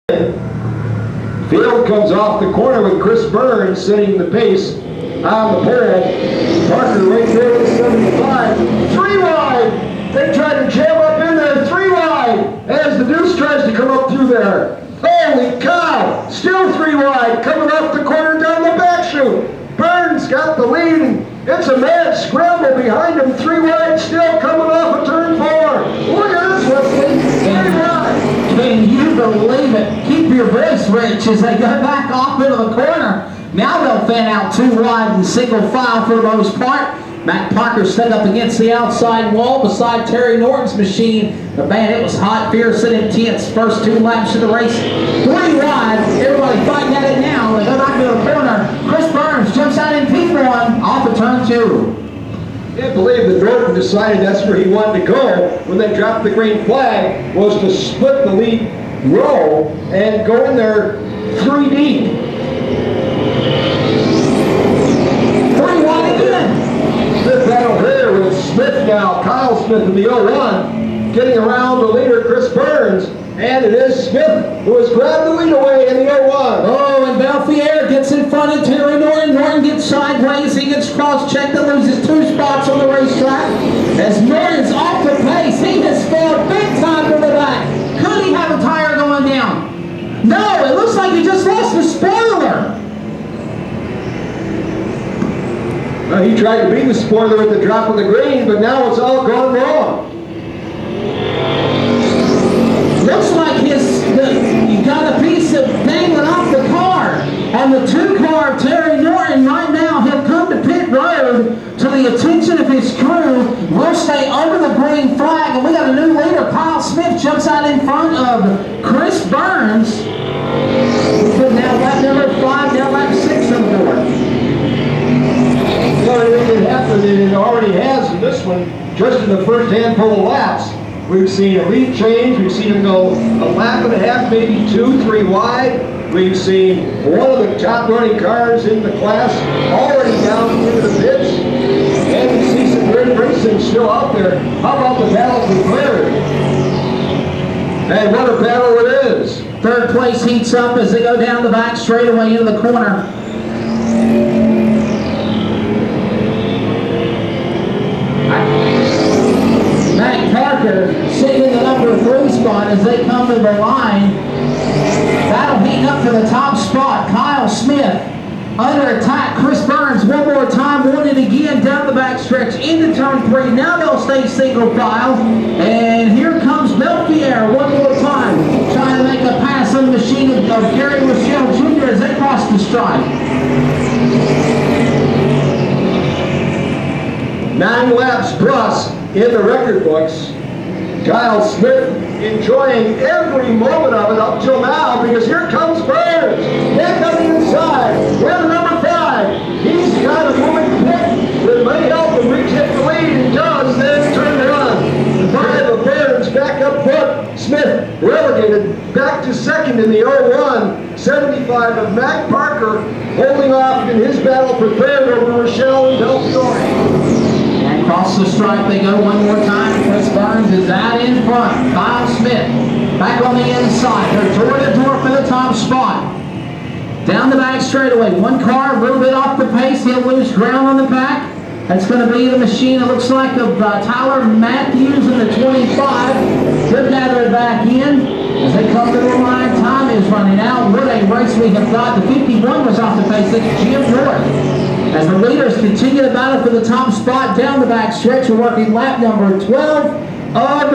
Field comes off the corner with Chris Burns setting the pace on the pole. Parker right there with 75. 3 wide. They try to jam up in there. 3 wide as the Deuce tries to come up through there. Holy cow! Still 3 wide. Coming off the corner down the back chute. Burns got the lead. It's a mad scramble behind him. 3 wide still coming off of turn 4. Look at this one. 3 wide. Can you believe it? Keep your voice, Rich, as they go back off into the corner. Now they'll fan out 2 wide and single file for the most part. Matt Parker stood up against the outside wall beside Terry Norton's machine. But man, it was hot, fierce, and intense. First 2 laps of the race. 3 wide. Everybody fighting at it now. They go back to the corner. Chris Burns jumps out in P1 off of turn 2. Can't believe that Norton decided that's where he wanted to go when they dropped the green flag, was to split the lead row and go in there 3 deep. 3 wide again. Smith battle here with Smith now. Kyle Smith in the 01, getting around the leader Chris Burns. And it is Smith who has grabbed the lead away in the 01. Oh, and Belfier gets in front of Terry Norton. Norton gets sideways. He gets cross-checked and loses 2 spots on the racetrack. As Norton's off the pace, he has failed big time to the back. Could he have a tire going down? No, it looks like he just lost the spoiler. Well, he tried to beat the spoiler at the drop of the green, but now it's all gone wrong. Looks like you got a piece of dangling off the car. And the 2 car of Terry Norton right now have come to pit road to the attention of his crew. We'll stay under the green flag. And we got a new leader. Kyle Smith jumps out in front of Chris Burns. Now lap number 5, now lap 6 on the board. Well, it happened, and it already has in this one, just in the first handful of laps. We've seen a lead change. We've seen him go a lap and a half, maybe 2, 3 wide. We've seen one of the top running cars in the class already down into the pits. And we see some great racing still out there. How about the battle for Larry? And what a battle it is. 3rd place heats up as they go down the back straightaway into the corner. Matt Parker sitting in the number 3 spot as they come to the line. That'll heat up for the top spot. Kyle Smith under attack. Chris Burns one more time, won it again down the back stretch into turn 3. Now they'll stay single file. And here comes Belfier one more time, trying to make a pass on the machine of Gary Rochelle Jr. as they cross the stripe. 9 laps plus in the record books. Kyle Smith enjoying every moment of it up till now, because here comes Burns. Back on the inside. Run number 5. He's got a moving pit that may help him retake the lead. He does, then turn it on. 5 of Burns back up front. Smith relegated back to 2nd in the 01. 75 of Matt Parker holding off in his battle for 3rd over Rochelle and Belfiore. Across the stripe they go one more time. Chris Burns is out in front. Kyle Smith back on the inside. They're door to door for the top spot. Down the back straightaway. 1 car a little bit off the pace. He'll lose ground on the back. That's going to be the machine, it looks like, of Tyler Matthews in the 25. They're gathered back in. As they come to the line, time is running out. What a race we have got. The 51 was off the pace. It's Jim North. As the leaders continue to battle for the top spot down the back stretch, we're working lap number 12 of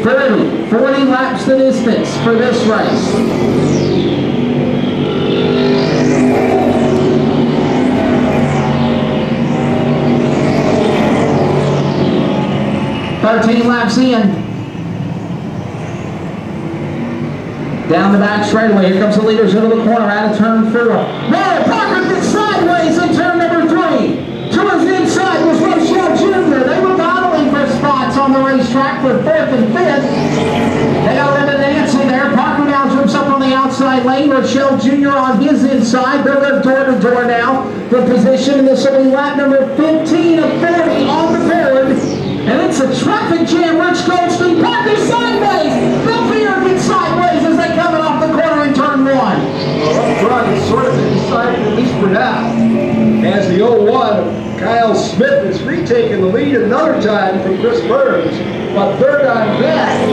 30. 40 laps the distance for this race. Laps in. Down the back straightaway. Here comes the leaders into the corner out of turn 4. Matt Parker gets sideways in turn number 3. To his inside was Rochelle Jr. They were battling for spots on the racetrack for 4th and 5th. They got a little bit of dancing there. Parker now jumps up on the outside lane. Rochelle Jr. on his inside. They'll go door to door now for position. And this will be lap number 15 of 40 on the board. And it's a traffic jam. Rich Goldstein, Parker sideways. Belfier gets sideways as they lead another time from Chris Burns. But third on back,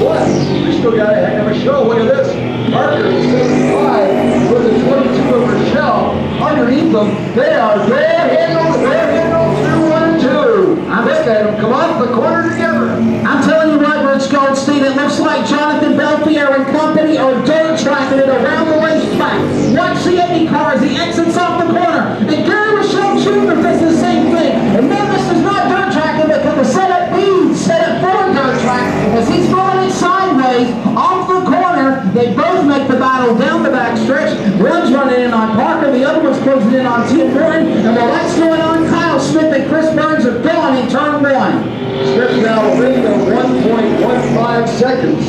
what? We still got a heck of a show. Look at this. Parker, 75, with a 22 of Rochelle. Underneath them, they are bare-handled through 1 and 2. I'm looking at them come off the corner together. I'm telling you what, Rich Goldstein, it looks like Jonathan Belfier and company are dirt tracking it around the racetrack. Watch the Indy car as he exits off the corner. And Gary Rochelle Jr. does the same thing. And then this is not dirt tracking because the setup B set up for dirt track as he's throwing it sideways off the corner. They both make the battle down the back stretch. One's running in on Parker, the other one's closing in on Tim Norton. And while that's going on, Kyle Smith and Chris Burns are gone in turn 1. Smith now a lead of 1.15 seconds.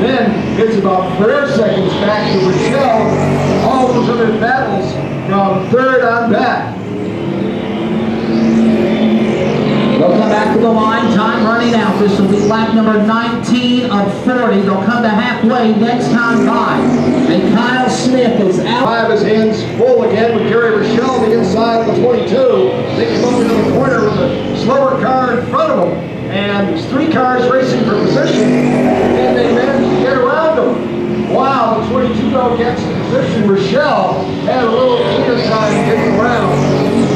Then it's about 4 seconds back to Rochelle. All those other battles from third on back. They'll come back to the line, time running out. This will be lap number 19 of 40. They'll come to halfway next time by. And Kyle Smith is out. Have his hands full again with Gary Rochelle on the inside of the 22. They come up into the corner with a slower car in front of them. And there's 3 cars racing for position. And they managed to get around them. Wow, the 22 though gets in position. Rochelle had a little clear time getting around.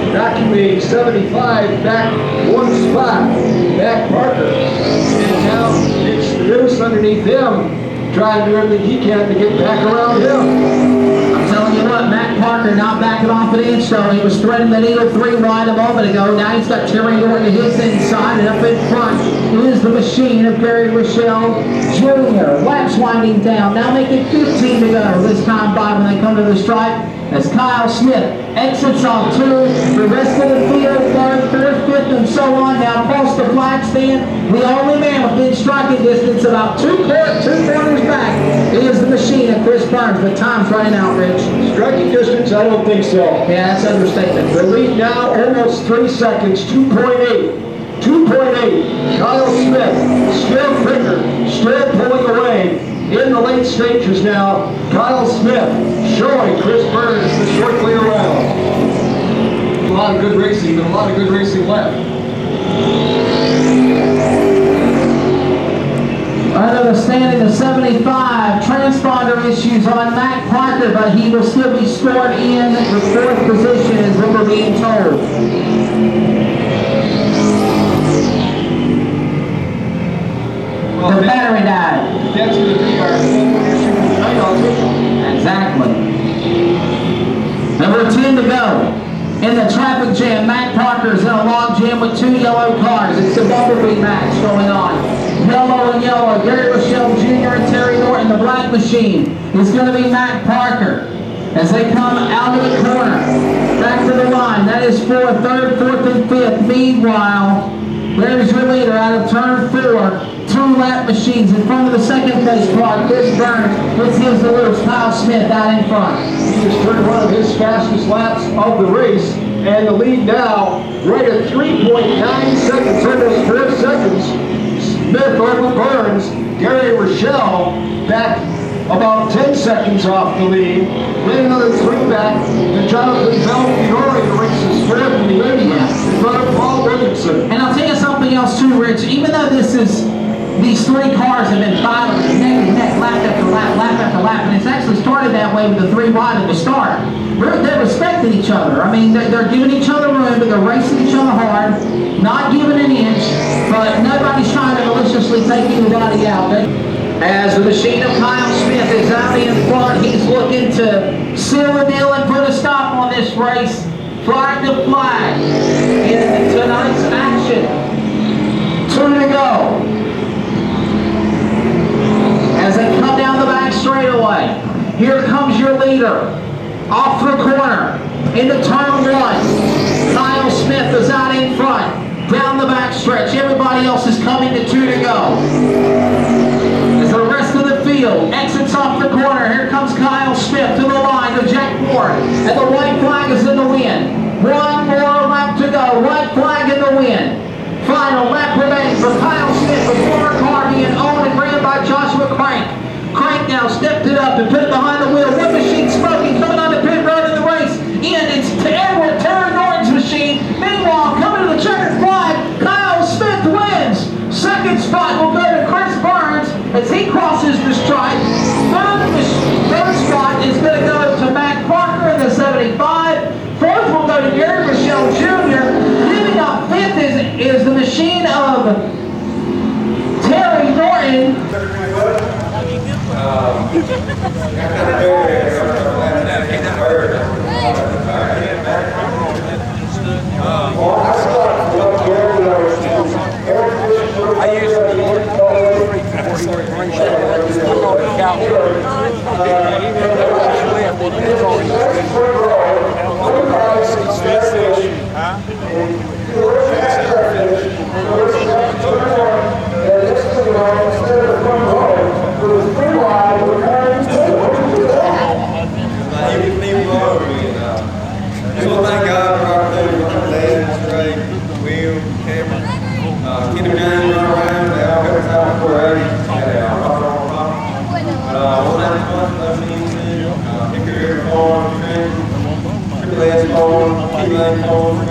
Vacuuming 75 back 1 spot, back Parker. And now it's the noose underneath him, trying to do everything he can to get back around him. I'm telling you what, Matt Parker not backing off an inch though. He was threading the needle 3 wide a moment ago. Now he's got Terry Norton to his inside, and up in front is the machine of Gary Rochelle Jr. Laps winding down, now making 15 to go this time by when they come to the stripe. As Kyle Smith exits off 2, the rest of the field, 3rd, 4th, 5th, and so on. Now across the flag stand, the only man within striking distance, about 2 corners back, is the machine of Chris Burns. But time's running out, Rich. Striking distance, I don't think so. Yeah, that's understatement. The lead now almost 3 seconds, 2.8. 2.8. Kyle Smith, still quicker, still pulling away. In the late stages now, Kyle Smith showing Chris Burns the short clear round. A lot of good racing, but a lot of good racing left. Under the standing of 75, transponder issues on Matt Parker, but he will still be scored in the 4th position is what we're being told. Well, the battery died. That's going to be our issue tonight, I'll take it. Exactly. Number 10 to go. In the traffic jam, Matt Parker's in a log jam with 2 yellow cars. It's the Bumblebee match going on. Yellow and yellow. Gary Rochelle Jr. and Terry Norton. The black machine is going to be Matt Parker as they come out of the corner. Back to the line. That is for 3rd, 4th, and 5th. Meanwhile, there's your leader out of turn 4. 2 lap machines in front of the 2nd place car. Chris Burns puts his to loose. Kyle Smith out in front. He just turned one of his fastest laps of the race, and the lead now right at 3.9 seconds, almost 4 seconds. Smith over Burns. Gary Rochelle back about 10 seconds off the lead. Then another 3 back to Jonathan Belfiore, who races 4th in the Indy in front of Paul Williamson. And I'll tell you something else too, Rich. Even though these 3 cars have been battling neck to neck, lap after lap, lap after lap, and it's actually started that way with the 3 wide at the start. They're respecting each other. I mean, they're giving each other room, but they're racing each other hard, not giving an inch, but nobody's trying to maliciously take anybody out. As the machine of Kyle Smith is out in front, he's looking to seal the deal and put a stop on this race. Flag to flag in tonight's action. 2 to go. As they come down the back straightaway, here comes your leader. Off the corner, into turn 1. Kyle Smith is out in front. Down the back stretch, everybody else is coming to 2 to go. As the rest of the field exits off the corner, here comes Kyle Smith to the line of Jack Ward. And the white flag is in the wind. 1 more lap to go. White flag in the wind. Final lap remains for Kyle Smith, the former car being owned and ran by Joshua Crank. Crank now stepped it up and put it behind the wheel. One machine smoking, coming on the pit road in the race. And it's Terry Norton's machine. Meanwhile, coming to the checker Terry Norton. Phone,